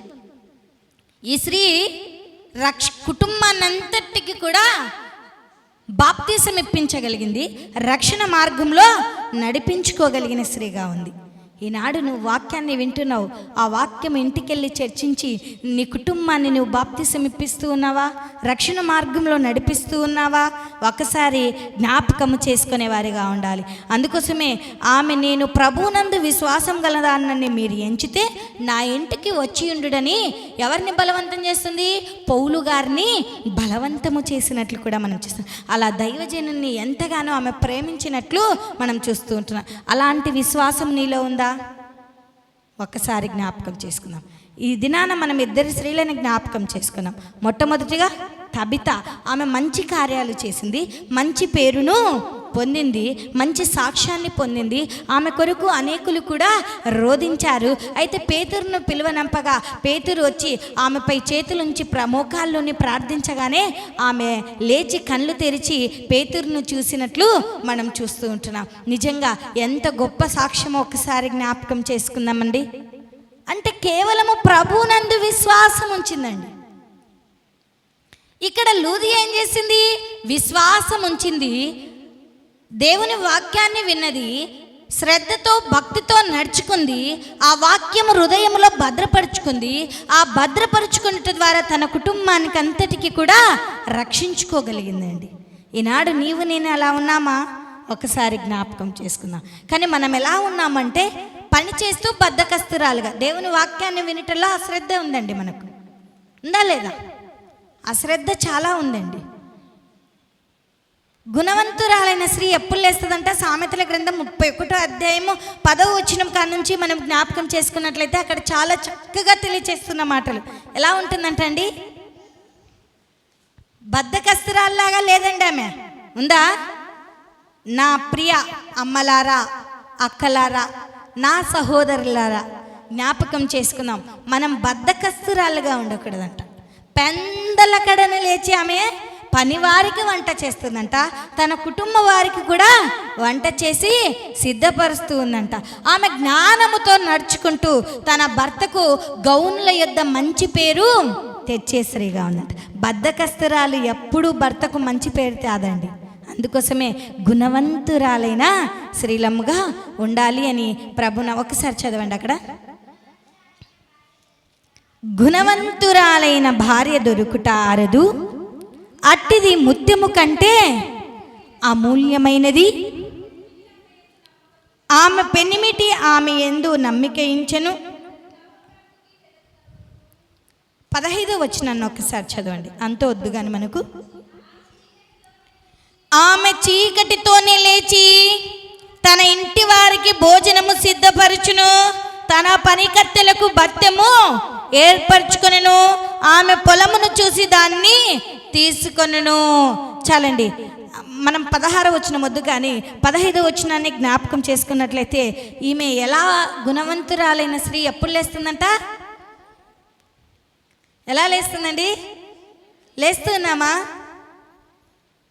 ఈ స్త్రీ కుటుంబాన్నంతటికి కూడా బాప్తీసం ఇప్పించగలిగింది, రక్షణ మార్గంలో నడిపించుకోగలిగిన స్త్రీగా ఉంది. ఈనాడు నువ్వు వాక్యాన్ని వింటున్నావు, ఆ వాక్యం ఇంటికెళ్ళి చర్చించి నీ కుటుంబాన్ని నువ్వు బాప్తీసం ఇప్పిస్తూ ఉన్నావా? రక్షణ మార్గంలో నడిపిస్తూ ఉన్నావా? ఒకసారి జ్ఞాపకము చేసుకునే వారిగా ఉండాలి. అందుకోసమే ఆమె నేను ప్రభువునందు విశ్వాసం గలదానని మీరు ఎంచితే నా ఇంటికి వచ్చి ఉండుడని ఎవరిని బలవంతం చేస్తుంది? పౌలు గారిని బలవంతము చేసినట్లు కూడా మనం చూస్తాం. అలా దైవజనుని ఎంతగానో ఆమె ప్రేమించినట్లు మనం చూస్తూ ఉంటున్నాం. అలాంటి విశ్వాసం నీలో ఉందా? ఒక్కసారి జ్ఞాపకం చేసుకుందాం. ఈ దినాన మనం ఇద్దరు స్త్రీలను జ్ఞాపకం చేసుకున్నాం. మొట్టమొదటిగా తబిత, ఆమె మంచి కార్యాలు చేసింది, మంచి పేరును పొందింది, మంచి సాక్ష్యాన్ని పొందింది. ఆమె కొరకు అనేకులు కూడా రోధించారు. అయితే పేతురును పిలువనంపగా పేతురు వచ్చి ఆమెపై చేతులుంచి మోకాల్లోని ప్రార్థించగానే ఆమె లేచి కళ్ళు తెరిచి పేతురును చూసినట్లు మనం చూస్తూ ఉంటున్నాం. నిజంగా ఎంత గొప్ప సాక్ష్యమో ఒకసారి జ్ఞాపకం చేసుకుందామండి. అంటే కేవలము ప్రభువునందు విశ్వాసం ఉంచిందండి. ఇక్కడ లూదియ ఏం చేసింది? విశ్వాసం ఉంచింది, దేవుని వాక్యాన్ని విన్నది, శ్రద్ధతో భక్తితో నడుచుకుంది, ఆ వాక్యము హృదయంలో భద్రపరుచుకుంది. ఆ భద్రపరుచుకున్నట్టు ద్వారా తన కుటుంబానికి అంతటికి కూడా రక్షించుకోగలిగిందండి. ఈనాడు నీవు నేను ఎలా ఉన్నామా? ఒకసారి జ్ఞాపకం చేసుకుందాం. కానీ మనం ఎలా ఉన్నామంటే పని చేస్తూ బద్ధకస్తురాలుగా, దేవుని వాక్యాన్ని వినటంలో అశ్రద్ధ ఉందండి. మనకు ఉందా లేదా? అశ్రద్ధ చాలా ఉందండి. గుణవంతురాలైన స్త్రీ ఎప్పుడు లేస్తుందంట? సామెతల గ్రంథం 31వ అధ్యాయము 10వ వచనం కాడ నుంచి మనం జ్ఞాపకం చేసుకున్నట్లయితే అక్కడ చాలా చక్కగా తెలియచేస్తున్న మాటలు ఎలా ఉంటుందంటండి? బద్ధకస్తురాల్లాగా లేదండి ఆమె. ఉందా? నా ప్రియ అమ్మలారా, అక్కలారా, నా సహోదరులారా, జ్ఞాపకం చేసుకుందాం. మనం బద్ధకస్తురాలుగా ఉండకూడదంట. పెందల కడన లేచి ఆమె పనివారికి వంట చేస్తుందంట, తన కుటుంబ వారికి కూడా వంట చేసి సిద్ధపరుస్తూ ఉందంట. ఆమె జ్ఞానముతో నడుచుకుంటూ తన భర్తకు గౌన్ల యొద్ద మంచి పేరు తెచ్చే స్త్రీగా ఉందంట. బద్ధకస్తురాలు ఎప్పుడూ భర్తకు మంచి పేరు తేదండి. అందుకోసమే గుణవంతురాలైన స్త్రీలముగా ఉండాలి అని ప్రభున ఒకసారి చదవండి. అక్కడ గుణవంతురాలైన భార్య దొరుకుట అరదు, అట్టిది ముత్యము కంటే అమూల్యమైనది. ఆమె పెనిమిటి ఆమె యందు నమ్మిక ఉంచెను, 15వ వచనాన్ని ఒకసారి చదవండి, అంత వద్దు కానీ మనకు. ఆమె చీకటితోనే లేచి తన ఇంటి వారికి భోజనము సిద్ధపరచును, తన పనికత్తెలకు భత్యము ఏర్పరచుకొనెను, ఆమె పొలమును చూసి దాన్ని తీసుకొనెను. చాలండి, మనం 16వ వచనం వద్దు కానీ 15వ వచనాన్ని జ్ఞాపకం చేసుకున్నట్లయితే ఈమె ఎలా గుణవంతురాలైన స్త్రీ ఎప్పుడు లేస్తుందంట? ఎలా లేస్తుందండి?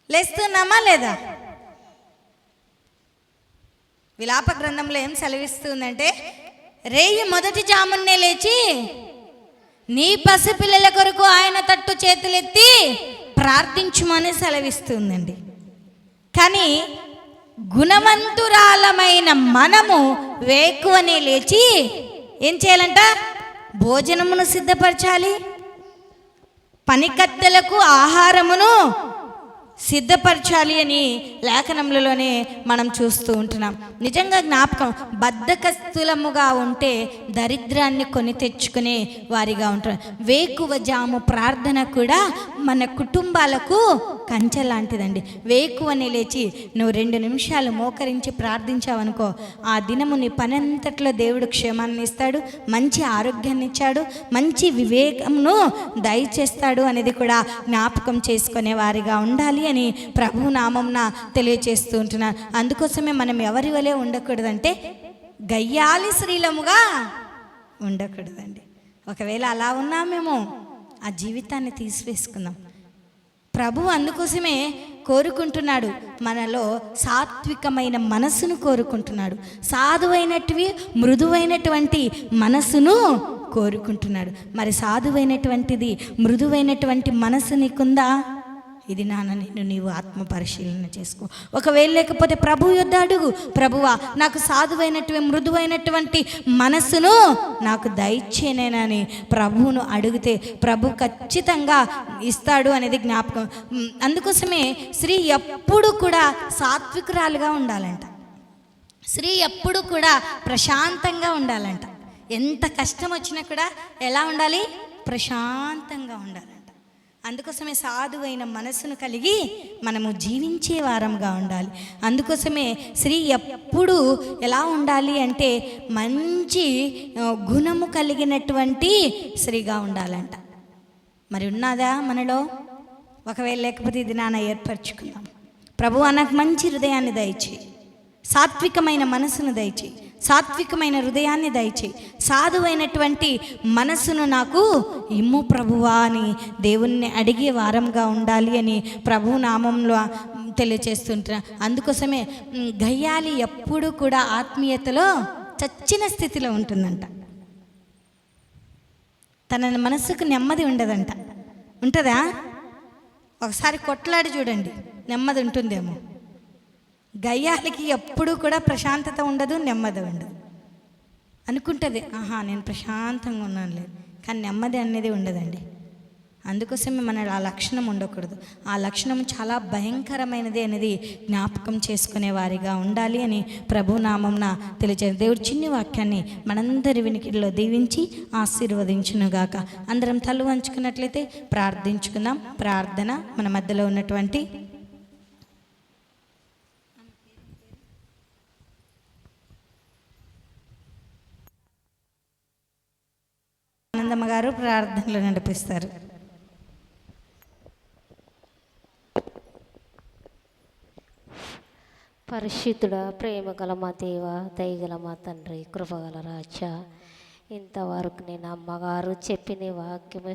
లేస్తున్నామా లేదా? విలాప గ్రంథంలో ఏం సెలవిస్తుందంటే, రేయి మొదటి జామున్నే లేచి నీ పసిపిల్లల కొరకు ఆయన తట్టు చేతులెత్తి ప్రార్థించుమని సెలవిస్తుందండి. కానీ గుణవంతురాలమైన మనము వేకువనే లేచి ఏం చేయాలంట? భోజనమును సిద్ధపరచాలి, పనికత్తెలకు ఆహారమును సిద్ధపరచాలి అని లేఖనములలోనే మనం చూస్తూ ఉంటున్నాం. నిజంగా జ్ఞాపకం, బద్ధకస్తులముగా ఉంటే దరిద్రాన్ని కొని తెచ్చుకునే వారిగా ఉంటున్నాం. వేకువ జాము ప్రార్థన కూడా మన కుటుంబాలకు కంచె లాంటిదండి. వేకువని లేచి నువ్వు 2 నిమిషాలు మోకరించి ప్రార్థించావనుకో, ఆ దినము నీ పనంతట్లో దేవుడు క్షేమాన్ని ఇస్తాడు, మంచి ఆరోగ్యాన్ని ఇచ్చాడు, మంచి వివేకమును దయచేస్తాడు అనేది కూడా జ్ఞాపకం చేసుకునే వారిగా ఉండాలి అని ప్రభు నామంన తెలియచేస్తూ ఉంటున్నాను. అందుకోసమే మనం ఎవరి వలె ఉండకూడదంటే గయ్యాలి స్త్రీలముగా ఉండకూడదండి. ఒకవేళ అలా ఉన్నామేమో ఆ జీవితాన్ని తీసివేసుకుందాం. ప్రభు అందుకోసమే కోరుకుంటున్నాడు, మనలో సాత్వికమైన మనసును కోరుకుంటున్నాడు, సాధువైనటివి మృదువైనటువంటి మనసును కోరుకుంటున్నాడు. మరి సాధువైనటువంటిది మృదువైనటువంటి మనసు నీకుందా? ఇది నాన్న, నీవు ఆత్మ పరిశీలన చేసుకో. ఒకవేళ లేకపోతే ప్రభు యొద్ద అడుగు, ప్రభువా నాకు సాధువైనటువంటి మృదువైనటువంటి మనసును నాకు దయచేనేనని ప్రభువును అడిగితే ప్రభు ఖచ్చితంగా ఇస్తాడు అనేది జ్ఞాపకం. అందుకోసమే స్త్రీ ఎప్పుడు కూడా సాత్వికురాలుగా ఉండాలంట. స్త్రీ ఎప్పుడు కూడా ప్రశాంతంగా ఉండాలంట. ఎంత కష్టం వచ్చినా కూడా ఎలా ఉండాలి? ప్రశాంతంగా ఉండాలి. అందుకోసమే సాధువైన మనసును కలిగి మనము జీవించే వారంగా ఉండాలి. అందుకోసమే స్త్రీ ఎప్పుడు ఎలా ఉండాలి అంటే మంచి గుణము కలిగినటువంటి స్త్రీగా ఉండాలంట. మరి ఉన్నదా మనలో? ఒకవేళ లేకపోతే ఇది నాన్న ఏర్పరచుకుందాం. ప్రభువా నాకు మంచి హృదయాన్ని దయచేయి, సాత్వికమైన మనసును దయచేయి, సాత్వికమైన హృదయాన్ని దయచేయి, సాధువైనటువంటి మనసును నాకు ఇమ్ము ప్రభువా అని దేవుణ్ణి అడిగే వారంగా ఉండాలి అని ప్రభు నామంలో తెలియచేస్తుంటున్నా. అందుకోసమే గయ్యాలి ఎప్పుడు కూడా ఆత్మీయతలో చచ్చిన స్థితిలో ఉంటుందంట. తన మనసుకు నెమ్మది ఉండదంట. ఉంటుందా? ఒకసారి కొట్లాడి చూడండి, నెమ్మది ఉంటుందేమో. గయ్యాలికి ఎప్పుడు కూడా ప్రశాంతత ఉండదు, నెమ్మది ఉండదు. అనుకుంటుంది, ఆహా నేను ప్రశాంతంగా ఉన్నాను లేదు, కానీ నెమ్మది అనేది ఉండదండి. అందుకోసమే మన ఆ లక్షణం ఉండకూడదు. ఆ లక్షణం చాలా భయంకరమైనది అనేది జ్ఞాపకం చేసుకునే వారిగా ఉండాలి అని ప్రభునామంన తెలియజేయండి. దేవుడి చిన్ని వాక్యాన్ని మనందరి వినికిడిలో దీవించి ఆశీర్వదించునుగాక. అందరం తల వంచుకున్నట్లయితే ప్రార్థించుకుందాం. ప్రార్థన మన మధ్యలో ఉన్నటువంటి ఆనందమ్మ గారు ప్రార్థనలు నడిపిస్తారు. పరిశుద్ధుడా, ప్రేమ గల మా దేవ, దయగల మా తండ్రి, కృపగల రాజా, ఇంతవరకు నేను అమ్మగారు చెప్పిన వాక్యము